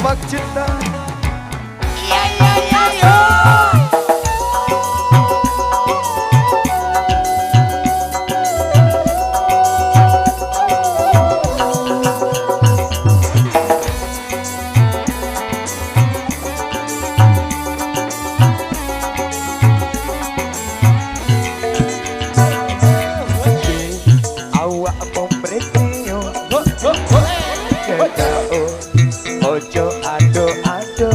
Mak Cinta. Iya iya iya iya. Awak pomretio ojo ado-ado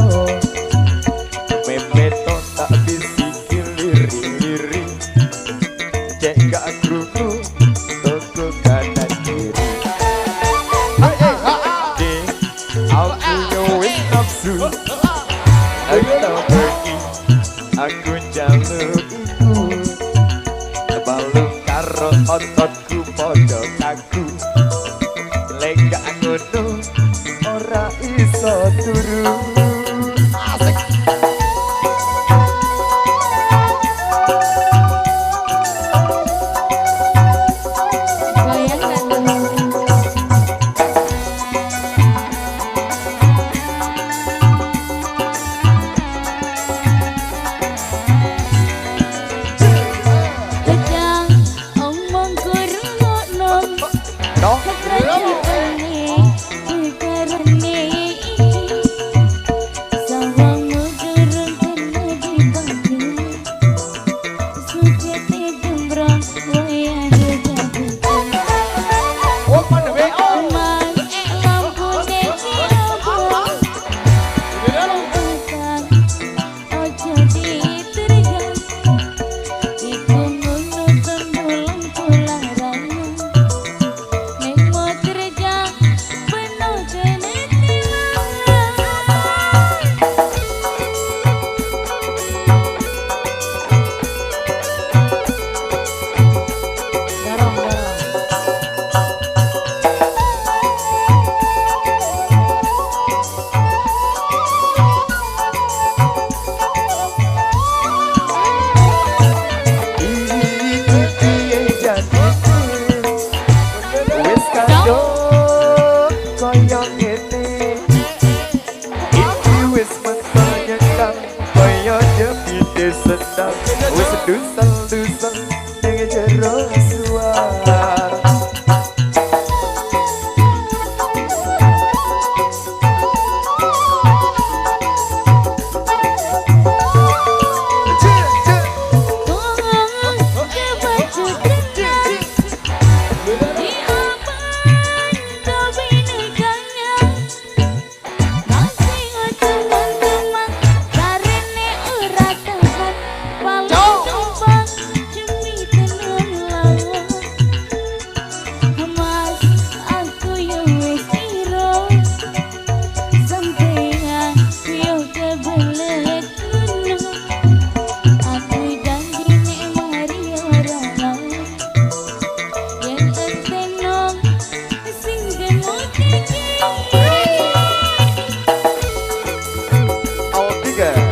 memeto tak bisiki liri-liri cek gak kruku toko kanan kiri aku nyowis nafsu aku tak pergi aku jalur iku balung karo ototku podo kaku lega ngono ora iso turu asik Goyang dan Kejang omong kurungokno no kekrajane karane sawangmu durung kena dibangku sukete gembrong wayah jago oh pada we Mas lampu deki obong Bukan ojo ditergang Iku ngono tembulang pularang Neng mau terjang penuh kenetilan Garong garong iki piye jadi wis kado koyo ngene iki wis menyenyakkan koyo jepite sedang wis dusel-dusel ning jero suara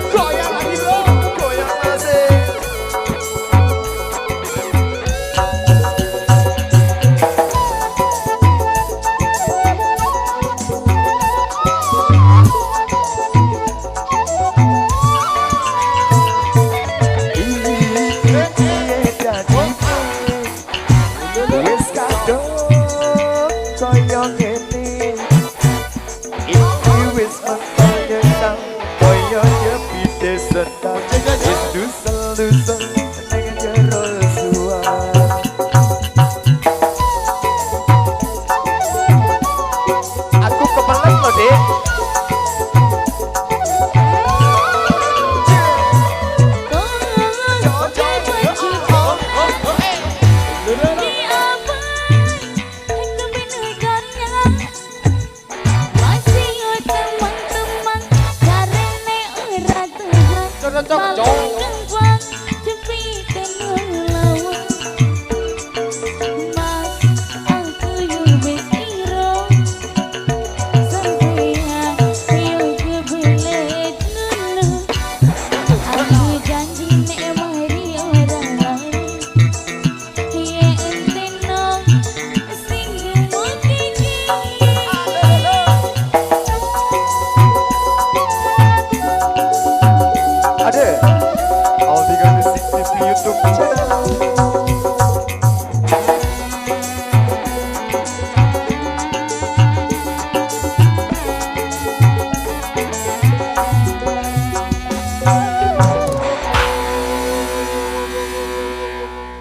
goyang lagi bro, goyang masih. Iki piye jadi wis kado koyo